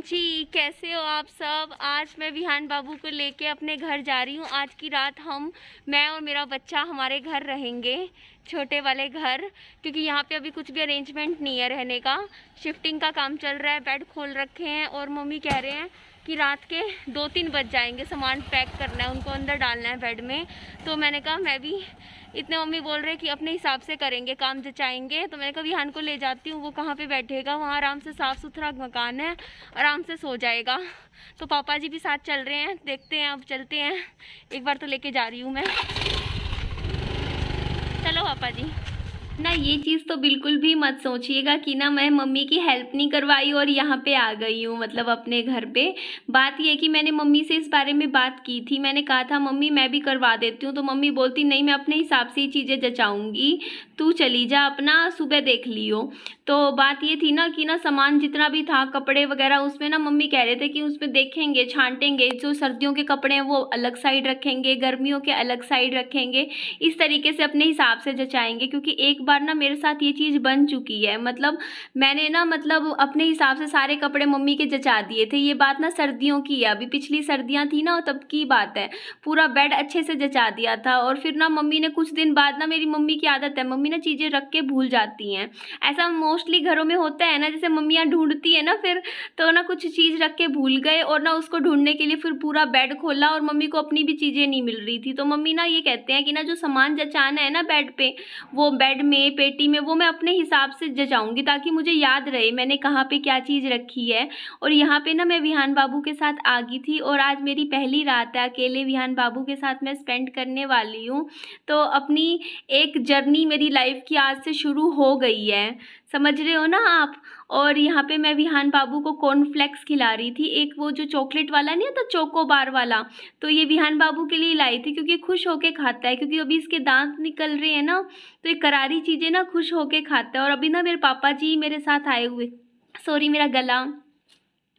जी, कैसे हो आप सब। आज मैं विहान बाबू को लेके अपने घर जा रही हूँ। आज की रात मैं और मेरा बच्चा हमारे घर रहेंगे, छोटे वाले घर, क्योंकि यहाँ पे अभी कुछ भी अरेंजमेंट नहीं है रहने का। शिफ्टिंग का काम चल रहा है, बेड खोल रखे हैं और मम्मी कह रहे हैं कि रात के 2-3 बज जाएंगे, सामान पैक करना है, उनको अंदर डालना है बेड में। तो मैंने कहा मैं भी इतने, मम्मी बोल रहे हैं कि अपने हिसाब से करेंगे, काम जचाएंगे। तो मैंने कहा विहान को ले जाती हूँ, वो कहाँ पे बैठेगा, वहाँ आराम से साफ़ सुथरा मकान है, आराम से सो जाएगा। तो पापा जी भी साथ चल रहे हैं, देखते हैं, अब चलते हैं। एक बार तो लेके जा रही हूँ मैं। चलो पापा जी। ना ये चीज़ तो बिल्कुल भी मत सोचिएगा कि ना मैं मम्मी की हेल्प नहीं करवाई और यहाँ पे आ गई हूँ, मतलब अपने घर पे। बात ये है कि मैंने मम्मी से इस बारे में बात की थी। मैंने कहा था मम्मी मैं भी करवा देती हूँ, तो मम्मी बोलती नहीं मैं अपने हिसाब से ही चीज़ें जचाऊँगी, तू चली जा, अपना सुबह देख लियो। तो बात ये थी ना कि ना सामान जितना भी था, कपड़े वगैरह, उसमें ना मम्मी कह रहे थे कि उसमें देखेंगे, छांटेंगे, जो सर्दियों के कपड़े हैं वो अलग साइड रखेंगे, गर्मियों के अलग साइड रखेंगे, इस तरीके से अपने हिसाब से जचाएंगे। क्योंकि एक बार ना मेरे साथ ये चीज़ बन चुकी है, मतलब मैंने ना मतलब अपने हिसाब से सारे कपड़े मम्मी के जचा दिए थे। ये बात ना सर्दियों की है, अभी पिछली सर्दियाँ थी ना तब की बात है। पूरा बेड अच्छे से जचा दिया था और फिर ना मम्मी ने कुछ दिन बाद ना, मेरी मम्मी की आदत है, मम्मी ना चीज़ें रख के भूल जाती हैं। ऐसा मोस्टली घरों में होता है ना, जैसे मम्मियाँ ढूंढती है ना फिर, तो ना कुछ चीज़ रख के भूल गए और ना उसको ढूंढने के लिए फिर पूरा बेड खोला और मम्मी को अपनी भी चीज़ें नहीं मिल रही थी। तो मम्मी ना ये कहते हैं कि ना जो सामान जचाना है ना बेड पे, वो बेड में, पेटी में, वो मैं अपने हिसाब से जचाऊंगी, ताकि मुझे याद रहे मैंने कहाँ पे क्या चीज़ रखी है। और यहाँ पे ना मैं विहान बाबू के साथ आ गई थी और आज मेरी पहली रात है अकेले विहान बाबू के साथ मैं स्पेंड करने वाली हूँ। तो अपनी एक जर्नी मेरी लाइफ की आज से शुरू हो गई है, समझ रहे हो ना आप। और यहाँ पे मैं विहान बाबू को कॉर्नफ्लेक्स खिला रही थी, एक वो जो चॉकलेट वाला नहीं आता, चोको बार वाला। तो ये विहान बाबू के लिए लाई थी क्योंकि खुश होके खाता है, क्योंकि अभी इसके दांत निकल रहे हैं ना, तो ये करारी चीज़ें ना खुश होके खाता है। और अभी ना मेरे पापा जी मेरे साथ आए हुए, सॉरी मेरा गला।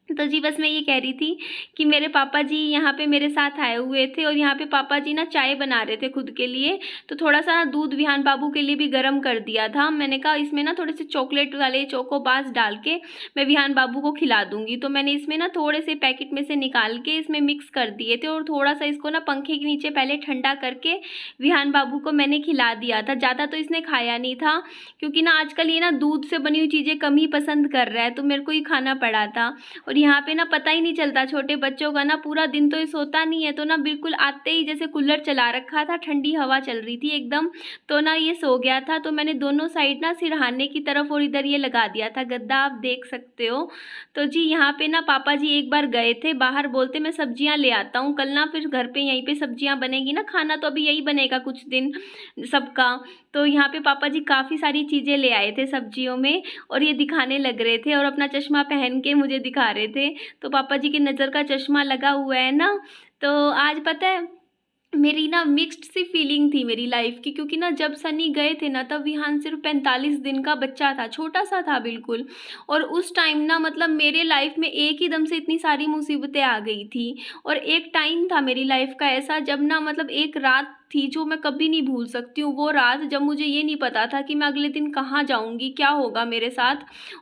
तो जी बस मैं ये कह रही थी कि मेरे पापा जी यहाँ पे मेरे साथ आए हुए थे और यहाँ पे पापा जी ना चाय बना रहे थे खुद के लिए। तो थोड़ा सा ना दूध विहान बाबू के लिए भी गर्म कर दिया था। मैंने कहा इसमें ना थोड़े से चॉकलेट वाले चोको बार्स डाल के मैं विहान बाबू को खिला दूंगी। तो मैंने इसमें ना थोड़े से पैकेट में से निकाल के इसमें मिक्स कर दिए थे और थोड़ा सा इसको ना पंखे के नीचे पहले ठंडा करके विहान बाबू को मैंने खिला दिया था। ज़्यादा तो इसने खाया नहीं था, क्योंकि ना आजकल ये ना दूध से बनी हुई चीज़ें कम ही पसंद कर रहा है, तो मेरे को ही खाना पड़ा था। और यहाँ पे ना पता ही नहीं चलता छोटे बच्चों का ना, पूरा दिन तो ये सोता नहीं है, तो ना बिल्कुल आते ही जैसे कूलर चला रखा था, ठंडी हवा चल रही थी एकदम, तो ना ये सो गया था। तो मैंने दोनों साइड ना सिरहाने की तरफ और इधर ये लगा दिया था गद्दा, आप देख सकते हो। तो जी यहाँ पे ना पापा जी एक बार गए थे बाहर, बोलते मैं सब्जियां ले आता हूँ कल ना, फिर घर पे यहीं पे सब्जियां बनेगी ना, खाना तो अभी यही बनेगा कुछ दिन सबका। तो यहाँ पे पापा जी काफ़ी सारी चीज़ें ले आए थे सब्जियों में और ये दिखाने लग रहे थे और अपना चश्मा पहन के मुझे दिखा रहे थे। तो पापा जी की नज़र का चश्मा लगा हुआ है ना। तो आज पता है मेरी ना मिक्स्ड सी फीलिंग थी मेरी लाइफ की, क्योंकि ना जब सनी गए थे ना तब विहान सिर्फ 45 दिन का बच्चा था, छोटा सा था बिल्कुल। और उस टाइम ना मतलब मेरे लाइफ में एक ही दम से इतनी सारी मुसीबतें आ गई थी। और एक टाइम था मेरी लाइफ का ऐसा जब ना मतलब एक रात थी जो मैं कभी नहीं भूल सकती हूँ, वो रात जब मुझे ये नहीं पता था कि मैं अगले दिन कहाँ जाऊँगी, क्या होगा मेरे साथ।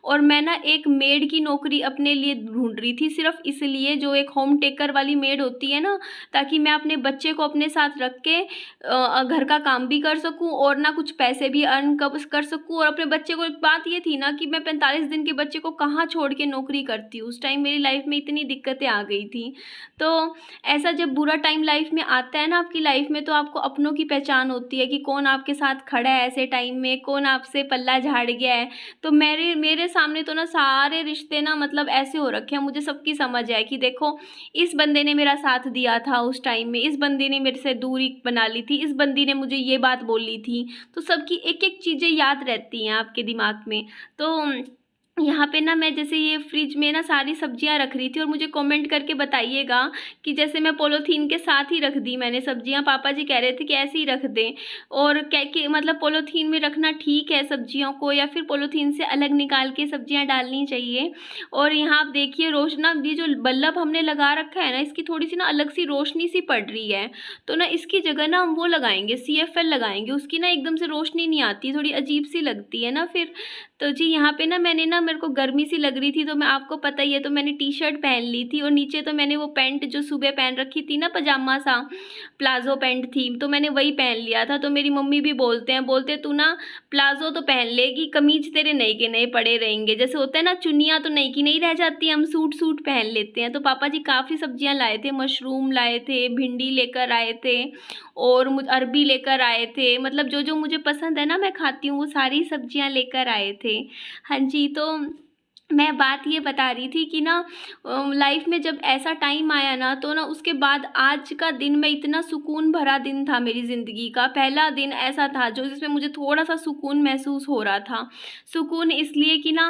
और मैं ना एक मेड की नौकरी अपने लिए ढूंढ रही थी, सिर्फ इसलिए, जो एक होम टेकर वाली मेड होती है ना, ताकि मैं अपने बच्चे को अपने साथ रख के घर का काम भी कर सकूं और ना कुछ पैसे भी अर्न कर सकूं। और अपने बच्चे को, एक बात ये थी ना कि मैं 45 दिन के बच्चे को कहाँ छोड़ के नौकरी करती हूँ, उस टाइम मेरी लाइफ में इतनी दिक्कतें आ गई थी। तो ऐसा जब बुरा टाइम लाइफ में आता है ना आपकी लाइफ में, तो आपको अपनों की पहचान होती है कि कौन आपके साथ खड़ा है ऐसे टाइम में, कौन आपसे पल्ला झाड़ गया है। तो मेरे सामने तो ना सारे रिश्ते ना मतलब ऐसे हो रखे हैं, मुझे सबकी समझ है कि देखो इस बंदे ने मेरा साथ दिया था उस टाइम में, इस बंदे ने मेरे से दूरी बना ली थी, इस बंदी ने मुझे ये बात बोली थी। तो सबकी एक एक चीज़ें याद रहती हैं आपके दिमाग में। तो यहाँ पे ना मैं जैसे ये फ्रिज में ना सारी सब्जियां रख रही थी, और मुझे कमेंट करके बताइएगा कि जैसे मैं पॉलीथीन के साथ ही रख दी मैंने सब्जियां, पापा जी कह रहे थे कि ऐसे ही रख दें, और क्या कि मतलब पॉलीथीन में रखना ठीक है सब्जियों को, या फिर पॉलीथीन से अलग निकाल के सब्जियां डालनी चाहिए। और यहाँ आप देखिए रोशना, ये जो बल्ब हमने लगा रखा है ना, इसकी थोड़ी सी ना अलग सी रोशनी सी पड़ रही है, तो ना इसकी जगह ना हम वो लगाएंगे, CFL लगाएंगे, उसकी ना एकदम से रोशनी नहीं आती, थोड़ी अजीब सी लगती है ना फिर। तो जी यहाँ पे ना मैंने ना मेरे को गर्मी सी लग रही थी, तो मैं आपको पता ही है, तो मैंने टी-शर्ट पहन ली थी और नीचे तो मैंने वो पैंट जो सुबह पहन रखी थी ना, पजामा सा, प्लाज़ो पैंट थी, तो मैंने वही पहन लिया था। तो मेरी मम्मी भी बोलते हैं, बोलते तू ना प्लाज़ो तो पहन लेगी, कमीज़ तेरे नए के नए पड़े रहेंगे। जैसे होता है ना, चुन्नियाँ तो नई की नई रह जाती हैं, हम सूट पहन लेते हैं। तो पापा जी काफ़ी सब्जियाँ लाए थे, मशरूम लाए थे, भिंडी लेकर आए थे और अरबी लेकर आए थे। मतलब जो-जो मुझे पसंद है ना, मैं खाती हूँ, वो सारी सब्जियाँ लेकर आए थे। हाँ जी, तो मैं बात ये बता रही थी कि ना लाइफ़ में जब ऐसा टाइम आया ना, तो ना उसके बाद आज का दिन में इतना सुकून भरा दिन था मेरी ज़िंदगी का। पहला दिन ऐसा था जो जिसमें मुझे थोड़ा-सा सुकून महसूस हो रहा था। सुकून इसलिए कि ना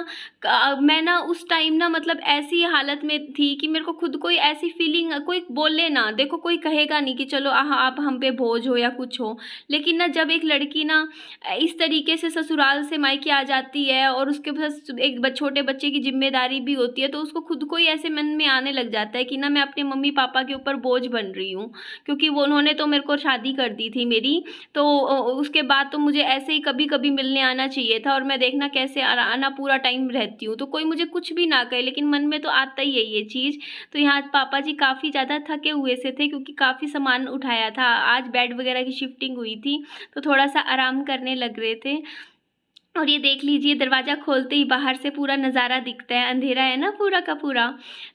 मैं ना उस टाइम ना मतलब ऐसी हालत में थी कि मेरे को खुद कोई ऐसी फीलिंग, कोई बोले ना, देखो कोई कहेगा नहीं कि चलो आप हम पे बोझ हो या कुछ हो। लेकिन ना जब एक लड़की ना इस तरीके से ससुराल से मायके आ जाती है और उसके पास एक छोटे बच्चे की ज़िम्मेदारी भी होती है, तो उसको खुद को ही ऐसे मन में आने लग जाता है कि ना मैं अपने मम्मी-पापा के ऊपर बोझ बन रही हूँ। क्योंकि वो उन्होंने तो मेरे को शादी कर दी थी मेरी, तो उसके बाद तो मुझे ऐसे ही कभी-कभी मिलने आना चाहिए था और मैं देखना कैसे आना पूरा टाइम रहती हूँ। तो कोई मुझे कुछ भी ना कहे, लेकिन मन में तो आता ही है ये चीज़। तो यहाँ पापा जी काफ़ी ज़्यादा थके हुए से थे, क्योंकि काफ़ी सामान उठाया था। आज बेड वगैरह की शिफ्टिंग हुई थी, तो थोड़ा-सा आराम करने लग रहे थे। और ये देख लीजिए, दरवाज़ा खोलते ही बाहर से पूरा नज़ारा दिखता है, अंधेरा है ना पूरा का पूरा।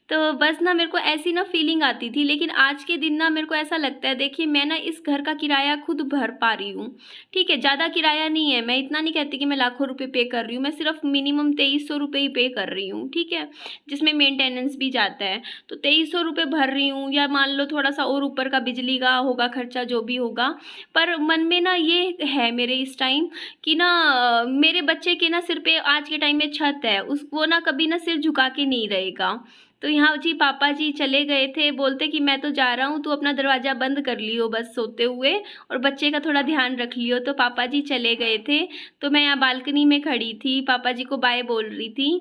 तो बस ना मेरे को ऐसी ना फ़ीलिंग आती थी, लेकिन आज के दिन ना मेरे को ऐसा लगता है, देखिए मैं ना इस घर का किराया खुद भर पा रही हूँ, ठीक है? ज़्यादा किराया नहीं है, मैं इतना नहीं कहती कि मैं लाखों रुपए पे कर रही हूँ, मैं सिर्फ़ मिनिमम 2300 रुपए ही पे कर रही हूँ, ठीक है? जिसमें मेंटेनेंस भी जाता है। तो 2300 रुपए भर रही हूँ, या मान लो थोड़ा-सा और ऊपर का बिजली का होगा खर्चा, जो भी होगा। पर मन में ना ये है मेरे इस टाइम कि ना मेरे बच्चे के ना सिर पे आज के टाइम में छत है, उस वो ना कभी ना सिर झुका के नहीं रहेगा। तो यहाँ जी पापा जी चले गए थे, बोलते कि मैं तो जा रहा हूँ, तू अपना दरवाज़ा बंद कर लियो बस सोते हुए, और बच्चे का थोड़ा ध्यान रख लियो। तो पापा जी चले गए थे, तो मैं यहाँ बालकनी में खड़ी थी, पापा जी को बाय बोल रही थी।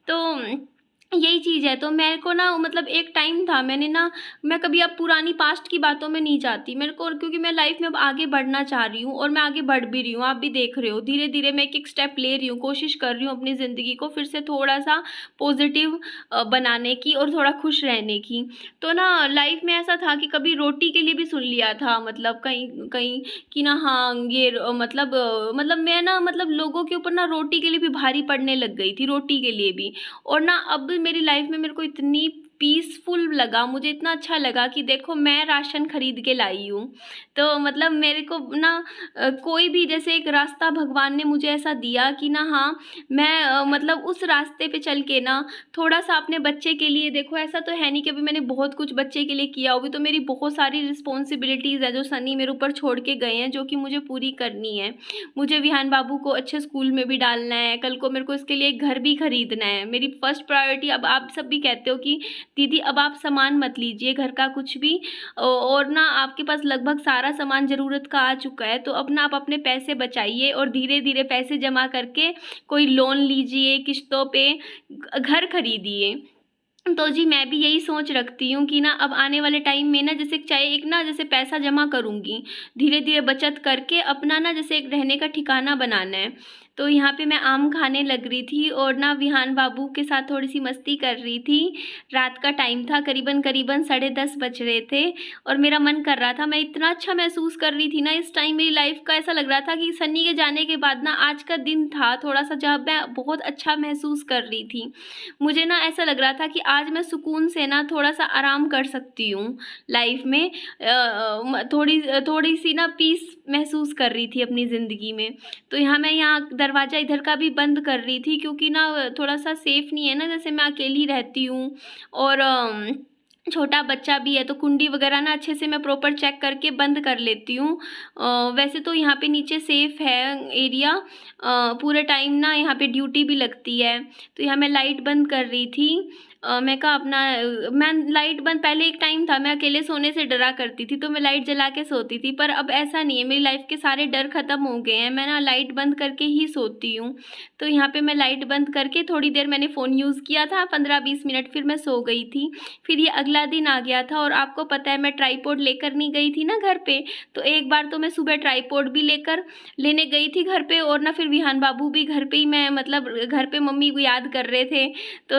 तो यही चीज़ है। तो मेरे को ना मतलब एक टाइम था, मैंने ना, मैं कभी अब पुरानी पास्ट की बातों में नहीं जाती मेरे को, क्योंकि मैं लाइफ में अब आगे बढ़ना चाह रही हूँ और मैं आगे बढ़ भी रही हूँ, आप भी देख रहे हो। धीरे-धीरे मैं एक-एक स्टेप ले रही हूँ, कोशिश कर रही हूँ अपनी ज़िंदगी को फिर से थोड़ा-सा पॉज़िटिव बनाने की और थोड़ा खुश रहने की। तो ना लाइफ में ऐसा था कि कभी रोटी के लिए भी सुन लिया था, मतलब कहीं कहीं कि ना हाँ, ये मतलब मैं ना मतलब लोगों के ऊपर ना रोटी के लिए भी भारी पड़ने लग गई थी, रोटी के लिए भी। और ना अब मेरी लाइफ में मेरे को इतनी पीसफुल लगा, मुझे इतना अच्छा लगा कि देखो मैं राशन खरीद के लाई हूँ। तो मतलब मेरे को ना कोई भी जैसे एक रास्ता भगवान ने मुझे ऐसा दिया कि ना हाँ, मैं मतलब उस रास्ते पे चल के ना थोड़ा-सा अपने बच्चे के लिए, देखो ऐसा तो है नहीं कि अभी मैंने बहुत कुछ बच्चे के लिए किया हो, अभी तो मेरी बहुत सारी रिस्पॉन्सिबिलिटीज़ है जो सनी मेरे ऊपर छोड़ के गए हैं, जो कि मुझे पूरी करनी है। मुझे विहान बाबू को अच्छे स्कूल में भी डालना है, कल को मेरे को इसके लिए एक घर भी खरीदना है। मेरी फर्स्ट प्रायोरिटी, अब आप सब भी कहते हो कि दीदी अब आप सामान मत लीजिए घर का कुछ भी, और ना आपके पास लगभग सारा सामान ज़रूरत का आ चुका है, तो अब ना आप अपने पैसे बचाइए और धीरे-धीरे पैसे जमा करके कोई लोन लीजिए, किश्तों पे घर खरीदिए। तो जी मैं भी यही सोच रखती हूँ कि ना अब आने वाले टाइम में ना, जैसे चाहे एक ना जैसे पैसा जमा करूँगी, धीरे-धीरे बचत करके अपना ना जैसे एक रहने का ठिकाना बनाना है। तो यहाँ पे मैं आम खाने लग रही थी और ना विहान बाबू के साथ थोड़ी-सी मस्ती कर रही थी। रात का टाइम था, करीबन-करीबन 10:30 बज रहे थे और मेरा मन कर रहा था, मैं इतना अच्छा महसूस कर रही थी ना इस टाइम मेरी लाइफ़ का, ऐसा लग रहा था कि सन्नी के जाने के बाद ना आज का दिन था थोड़ा-सा जब मैं बहुत अच्छा महसूस कर रही थी। मुझे ना ऐसा लग रहा था कि आज मैं सुकून से ना थोड़ा-सा आराम कर सकती हूँ लाइफ़ में, थोड़ी-सी ना पीस महसूस कर रही थी अपनी ज़िंदगी में। तो यहाँ दरवाज़ा इधर का भी बंद कर रही थी, क्योंकि ना थोड़ा-सा सेफ़ नहीं है ना, जैसे मैं अकेली रहती हूँ और छोटा बच्चा भी है, तो कुंडी वगैरह ना अच्छे से मैं प्रॉपर चेक करके बंद कर लेती हूँ। वैसे तो यहाँ पे नीचे सेफ़ है एरिया, पूरे टाइम ना यहाँ पे ड्यूटी भी लगती है, तो यहाँ मैं लाइट बंद कर रही थी। मैं कहा अपना मैं लाइट बंद, पहले एक टाइम था मैं अकेले सोने से डरा करती थी तो मैं लाइट जला के सोती थी, पर अब ऐसा नहीं है, मेरी लाइफ के सारे डर ख़त्म हो गए हैं, मैं ना लाइट बंद करके ही सोती हूँ। तो यहाँ पे मैं लाइट बंद करके थोड़ी देर मैंने फ़ोन यूज़ किया था, 15-20 मिनट, फिर मैं सो गई थी। फिर ये अगला दिन आ गया था और आपको पता है मैं ट्राइपॉड लेकर नहीं गई थी ना घर पे, तो एक बार तो मैं सुबह ट्राइपॉड भी लेने गई थी घर पे, और ना फिर विहान बाबू भी घर पे ही, मैं मतलब घर पे मम्मी को याद कर रहे थे तो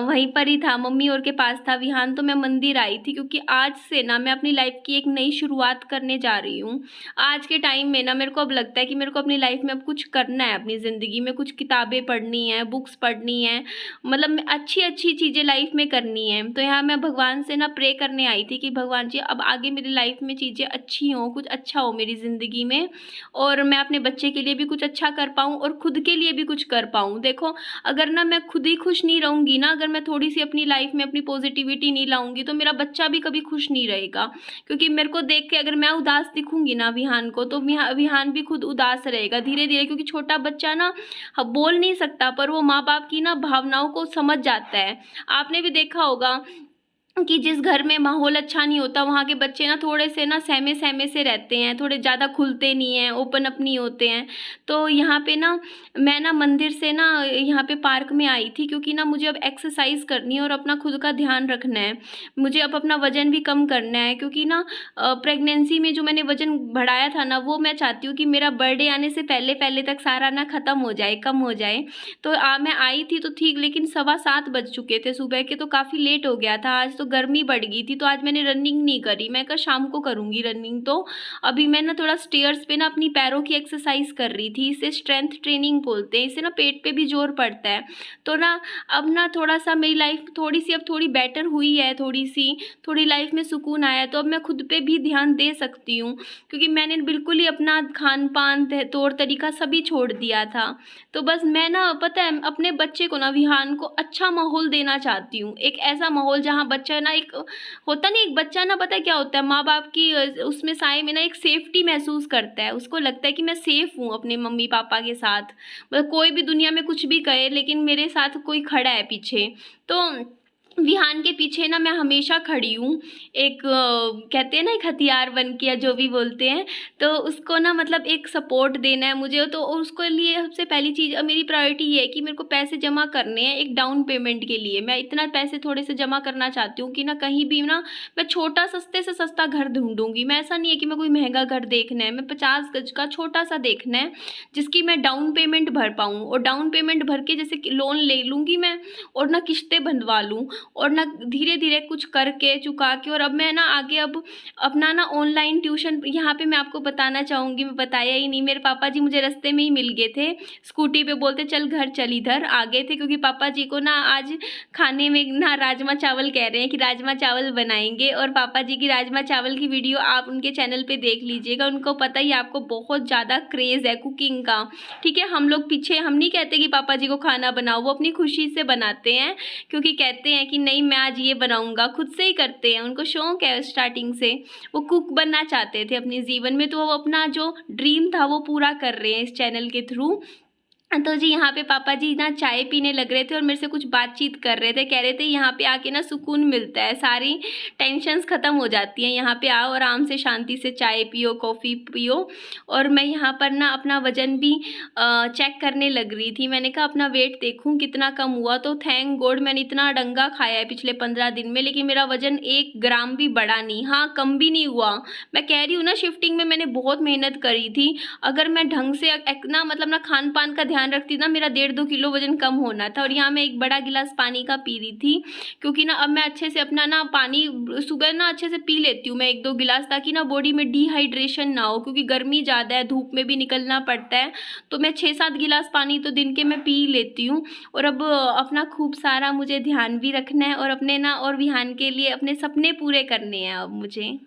वहीं पर ही था, मम्मी और के पास था विहान, तो मैं मंदिर आई थी क्योंकि आज से ना मैं अपनी लाइफ की एक नई शुरुआत करने जा रही हूँ। आज के टाइम में ना मेरे को अब लगता है कि मेरे को अपनी लाइफ में अब कुछ करना है, अपनी ज़िंदगी में कुछ किताबें पढ़नी है, बुक्स पढ़नी है, मतलब अच्छी अच्छी चीज़ें लाइफ में करनी है। तो यहाँ मैं भगवान से ना प्रे करने आई थी कि भगवान जी अब आगे मेरी लाइफ में चीज़ें अच्छी हों, कुछ अच्छा हो मेरी ज़िंदगी में, और मैं अपने बच्चे के लिए भी कुछ अच्छा कर पाऊँ और खुद के लिए भी कुछ कर पाऊँ। देखो अगर ना मैं खुद ही खुश नहीं रहूँगी ना, अगर मैं थोड़ी सी अपनी लाइफ में अपनी पॉजिटिविटी नहीं लाऊंगी तो मेरा बच्चा भी कभी खुश नहीं रहेगा, क्योंकि मेरे को देख के अगर मैं उदास दिखूंगी ना विहान को, तो विहान भी खुद उदास रहेगा धीरे धीरे, क्योंकि छोटा बच्चा ना बोल नहीं सकता पर वो माँ बाप की ना भावनाओं को समझ जाता है। आपने भी देखा होगा कि जिस घर में माहौल अच्छा नहीं होता वहाँ के बच्चे ना थोड़े से ना सहमे सहमे से रहते हैं, थोड़े ज़्यादा खुलते नहीं हैं, ओपन अप नहीं होते हैं। तो यहाँ पे ना मैं ना मंदिर से ना यहाँ पे पार्क में आई थी, क्योंकि ना मुझे अब एक्सरसाइज करनी है और अपना खुद का ध्यान रखना है, मुझे अब अपना वज़न भी कम करना है, क्योंकि ना प्रेगनेंसी में जो मैंने वज़न बढ़ाया था ना, वो मैं चाहती हूँ कि मेरा बर्थडे आने से पहले पहले तक सारा ना ख़त्म हो जाए, कम हो जाए। तो मैं आई थी तो ठीक, लेकिन 7:15 बज चुके थे सुबह के, तो काफ़ी लेट हो गया था। आज तो गर्मी बढ़ गई थी तो आज मैंने रनिंग नहीं करी, मैं कहा शाम को करूँगी रनिंग। तो अभी मैं ना थोड़ा स्टेयर्स पे ना अपनी पैरों की एक्सरसाइज कर रही थी, इसे स्ट्रेंथ ट्रेनिंग बोलते हैं, इससे ना पेट पे भी जोर पड़ता है। तो ना अब ना थोड़ा सा मेरी लाइफ थोड़ी सी अब थोड़ी बेटर हुई है, थोड़ी लाइफ में सुकून आया है, तो अब मैं खुद पे भी ध्यान दे सकती हूँ, क्योंकि मैंने बिल्कुल ही अपना खान पान तौर तरीका सभी छोड़ दिया था। तो बस मैं ना पता है अपने बच्चे को ना विहान को अच्छा माहौल देना चाहती हूँ, एक ऐसा माहौल जहाँ बच्चा ना एक होता नहीं, एक बच्चा ना पता है क्या होता है, माँ बाप की उसमें साए में ना एक सेफ्टी महसूस करता है, उसको लगता है कि मैं सेफ हूँ अपने मम्मी पापा के साथ, मतलब कोई भी दुनिया में कुछ भी कहे लेकिन मेरे साथ कोई खड़ा है पीछे। तो विहान के पीछे ना मैं हमेशा खड़ी हूँ, एक कहते हैं ना एक हथियार बन के, या जो भी बोलते हैं, तो उसको ना मतलब एक सपोर्ट देना है मुझे। तो उसको लिए सबसे पहली चीज़ मेरी प्रायोरिटी ये है कि मेरे को पैसे जमा करने हैं एक डाउन पेमेंट के लिए, मैं इतना पैसे थोड़े से जमा करना चाहती हूँ कि ना कहीं भी ना मैं छोटा सस्ते से सस्ता घर ढूंढूंगी। मैं ऐसा नहीं है कि मैं कोई महंगा घर देखना है, मैं 50 गज का छोटा सा देखना है जिसकी मैं डाउन पेमेंट भर पाऊँ, और डाउन पेमेंट भर के जैसे लोन ले लूँगी मैं और ना किस्तें बंधवा लूँ, और ना धीरे धीरे कुछ करके चुका के, और अब मैं ना आगे अब अपना ना ऑनलाइन ट्यूशन, यहाँ पे मैं आपको बताना चाहूँगी, मैं बताया ही नहीं, मेरे पापा जी मुझे रास्ते में ही मिल गए थे, स्कूटी पे बोलते चल घर चल, इधर आ गए थे, क्योंकि पापा जी को ना आज खाने में ना राजमा चावल कह रहे हैं कि राजमा चावल बनाएंगे, और पापा जी की राजमा चावल की वीडियो आप उनके चैनल पे देख लीजिएगा, उनको पता ही आपको बहुत ज़्यादा क्रेज़ है कुकिंग का। ठीक है, हम लोग पीछे हम नहीं कहते कि पापा जी को खाना बनाओ, वो अपनी खुशी से बनाते हैं, क्योंकि कहते हैं कि नहीं मैं आज ये बनाऊंगा, खुद से ही करते हैं, उनको शौक है स्टार्टिंग से, वो कुक बनना चाहते थे अपने जीवन में, तो वो अपना जो ड्रीम था वो पूरा कर रहे हैं इस चैनल के थ्रू। तो जी यहाँ पे पापा जी ना चाय पीने लग रहे थे और मेरे से कुछ बातचीत कर रहे थे, कह रहे थे यहाँ पे आके ना सुकून मिलता है, सारी टेंशन्स ख़त्म हो जाती हैं, यहाँ पे आओ आराम से शांति से चाय पियो, कॉफ़ी पियो। और मैं यहाँ पर ना अपना वज़न भी चेक करने लग रही थी, मैंने कहा अपना वेट देखूँ कितना कम हुआ, तो थैंक गॉड मैंने इतना डंगा खाया है पिछले 15 दिन में, लेकिन मेरा वज़न 1 ग्राम भी बढ़ा नहीं, हाँ कम भी नहीं हुआ। मैं कह रही हूँ ना शिफ्टिंग में मैंने बहुत मेहनत करी थी, अगर मैं ढंग से ना मतलब ना खान पान का ध्यान रखती ना, मेरा 1.5-2 किलो वजन कम होना था। और यहाँ मैं एक बड़ा गिलास पानी का पी रही थी, क्योंकि ना अब मैं अच्छे से अपना ना पानी सुबह ना अच्छे से पी लेती हूँ मैं 1-2 गिलास, ताकि ना बॉडी में डिहाइड्रेशन ना हो, क्योंकि गर्मी ज़्यादा है, धूप में भी निकलना पड़ता है, तो मैं 6-7 गिलास पानी तो दिन के मैं पी लेती हूँ। और अब अपना खूब सारा मुझे ध्यान भी रखना है, और अपने ना और विहान के लिए अपने सपने पूरे करने हैं अब मुझे।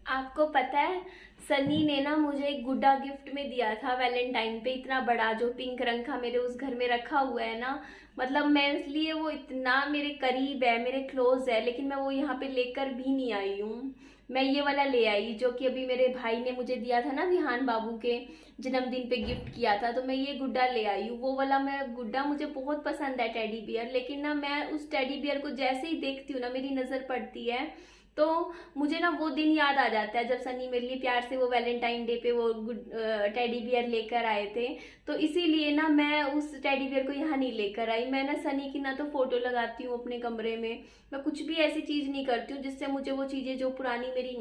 आपको पता है सनी ने ना मुझे एक गुड्डा गिफ्ट में दिया था वैलेंटाइन पे, इतना बड़ा जो पिंक रंग का मेरे उस घर में रखा हुआ है ना, मतलब मैं इसलिए वो इतना मेरे करीब है, मेरे क्लोज है, लेकिन मैं वो यहाँ पे लेकर भी नहीं आई हूँ। मैं ये वाला ले आई जो कि अभी मेरे भाई ने मुझे दिया था ना, विहान बाबू के जन्मदिन पे गिफ्ट किया था, तो मैं ये गुड्डा ले आई हूँ। वो वाला मैं गुड्डा मुझे बहुत पसंद है, टेडी बियर, लेकिन ना मैं उस टेडी बियर को जैसे ही देखती हूँ ना मेरी नज़र पड़ती है, तो मुझे ना वो दिन याद आ जाता है जब सनी मेरे लिए प्यार से वो वैलेंटाइन डे पे वो टेडी बियर लेकर आए थे। तो इसीलिए ना मैं उस टेडी बियर को यहाँ नहीं लेकर आई। मैं ना सनी की ना तो फोटो लगाती हूँ अपने कमरे में, मैं कुछ भी ऐसी चीज़ नहीं करती हूँ जिससे मुझे वो चीज़ें जो पुरानी मेरी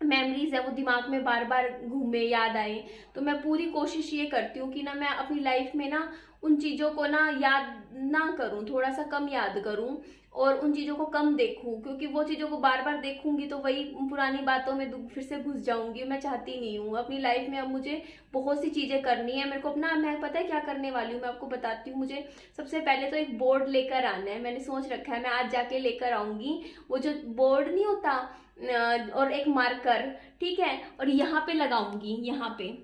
मेमोरीज है वो दिमाग में बार बार घूमे, याद आए। तो मैं पूरी कोशिश ये करती हूँ कि ना मैं अपनी लाइफ में ना उन चीज़ों को ना याद ना करूँ, थोड़ा सा कम याद करूँ और उन चीज़ों को कम देखूँ, क्योंकि वो चीज़ों को बार बार देखूंगी तो वही पुरानी बातों में फिर से घुस जाऊंगी। मैं चाहती नहीं हूँ अपनी लाइफ में। अब मुझे बहुत सी चीज़ें करनी है मेरे को अपना। मैं पता है क्या करने वाली हूँ, मैं आपको बताती हूँ। मुझे सबसे पहले तो एक बोर्ड लेकर आना है, मैंने सोच रखा है मैं आज जाके लेकर आऊंगी। वो जो बोर्ड नहीं होता और एक मार्कर, ठीक है, और यहाँ पे लगाऊंगी, यहाँ पे,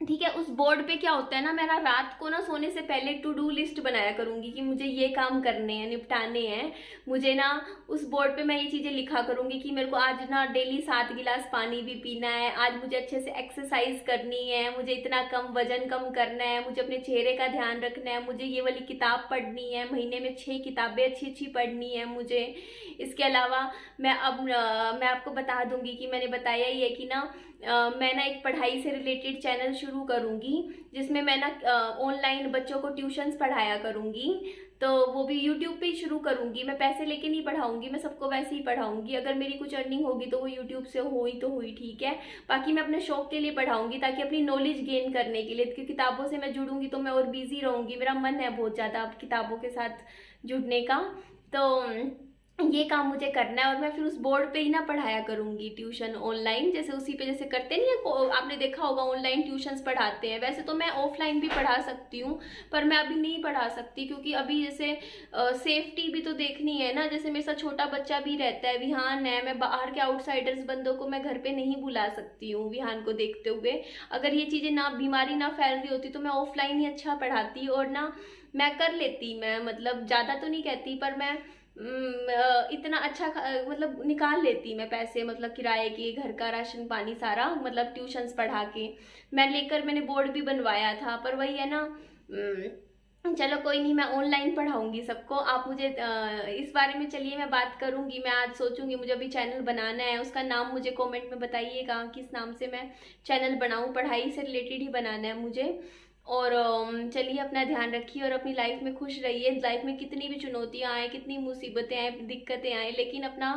ठीक है। उस बोर्ड पे क्या होता है ना, मैं ना रात को ना सोने से पहले टू डू लिस्ट बनाया करूंगी कि मुझे ये काम करने हैं, निपटाने हैं मुझे ना। उस बोर्ड पे मैं ये चीजें लिखा करूंगी कि मेरे को आज ना डेली 7 गिलास पानी भी पीना है, आज मुझे अच्छे से एक्सरसाइज करनी है, मुझे इतना कम वजन कम करना है, मुझे अपने चेहरे का ध्यान रखना है, मुझे ये वाली किताब पढ़नी है, महीने में 6 किताबें अच्छी अच्छी पढ़नी है मुझे। इसके अलावा मैं आपको बता दूंगी कि मैंने बताया ही है कि ना मैं ना एक पढ़ाई से रिलेटेड चैनल शुरू करूंगी जिसमें मैं ना ऑनलाइन बच्चों को ट्यूशन्स पढ़ाया करूंगी। तो वो भी यूट्यूब पे ही शुरू करूंगी। मैं पैसे लेके नहीं पढ़ाऊंगी, मैं सबको वैसे ही पढ़ाऊंगी। अगर मेरी कुछ अर्निंग होगी तो वो यूट्यूब से हुई तो हुई, ठीक है। बाकी मैं अपने शौक के लिए पढ़ाऊंगी ताकि अपनी नॉलेज गेन करने के लिए, क्योंकि किताबों से मैं जुड़ूंगी तो मैं और बिजी रहूंगी। मेरा मन है बहुत ज़्यादा अब किताबों के साथ जुड़ने का, तो ये काम मुझे करना है। और मैं फिर उस बोर्ड पे ही ना पढ़ाया करूंगी ट्यूशन ऑनलाइन, जैसे उसी पे जैसे करते नहीं है, आपने देखा होगा ऑनलाइन ट्यूशंस पढ़ाते हैं। वैसे तो मैं ऑफलाइन भी पढ़ा सकती हूँ पर मैं अभी नहीं पढ़ा सकती, क्योंकि अभी जैसे सेफ्टी भी तो देखनी है ना। जैसे मेरे साथ छोटा बच्चा भी रहता है, विहान है, मैं बाहर के आउटसाइडर्स बंदों को मैं घर पे नहीं बुला सकती हूँ विहान को देखते हुए। अगर ये चीज़ें ना, बीमारी ना फैल रही होती तो मैं ऑफलाइन ही अच्छा पढ़ाती और ना मैं कर लेती। मैं मतलब ज़्यादा तो नहीं कहती पर मैं इतना अच्छा मतलब निकाल लेती मैं पैसे, मतलब किराए के, घर का राशन पानी सारा, मतलब ट्यूशन्स पढ़ा के मैंने बोर्ड भी बनवाया था। पर वही है ना, चलो कोई नहीं, मैं ऑनलाइन पढ़ाऊंगी सबको। आप मुझे इस बारे में चलिए मैं बात करूंगी। मैं आज सोचूंगी मुझे अभी चैनल बनाना है, उसका नाम मुझे कमेंट में बताइएगा किस नाम से मैं चैनल बनाऊं। पढ़ाई से रिलेटेड ही बनाना है मुझे। और चलिए अपना ध्यान रखिए और अपनी लाइफ में खुश रहिए। लाइफ में कितनी भी चुनौतियां आए, कितनी मुसीबतें आए, दिक्कतें आए, लेकिन अपना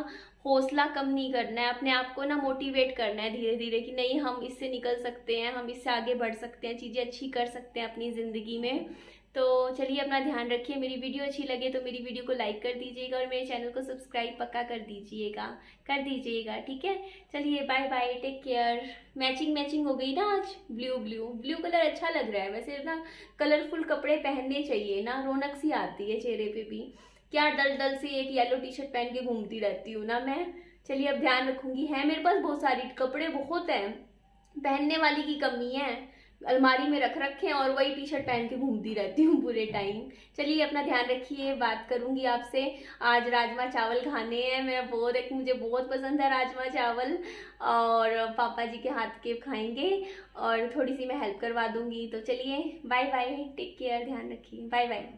हौसला कम नहीं करना है, अपने आप को ना मोटिवेट करना है धीरे धीरे कि नहीं हम इससे निकल सकते हैं, हम इससे आगे बढ़ सकते हैं, चीज़ें अच्छी कर सकते हैं अपनी ज़िंदगी में। तो चलिए अपना ध्यान रखिए। मेरी वीडियो अच्छी लगे तो मेरी वीडियो को लाइक कर दीजिएगा और मेरे चैनल को सब्सक्राइब पक्का कर दीजिएगा, ठीक है। चलिए bye bye, take care. Matching हो गई ना आज, ब्लू कलर अच्छा लग रहा है वैसे ना। कलरफुल कपड़े पहनने चाहिए ना, रौनक सी आती है चेहरे पे भी। क्या दल से एक येलो टी शर्ट पहन के घूमती रहती हूँ ना मैं। चलिए अब ध्यान रखूंगी। है मेरे पास बहुत सारी कपड़े, बहुत हैं, पहनने वाली की कमी है, अलमारी में रख रखे हैं और वही टी शर्ट पहन के घूमती रहती हूँ पूरे टाइम। चलिए अपना ध्यान रखिए, बात करूंगी आपसे। आज राजमा चावल खाने हैं, मुझे बहुत पसंद है राजमा चावल, और पापा जी के हाथ के खाएंगे और थोड़ी सी मैं हेल्प करवा दूंगी। तो चलिए बाय बाय, टेक केयर, ध्यान रखिए, बाय बाय।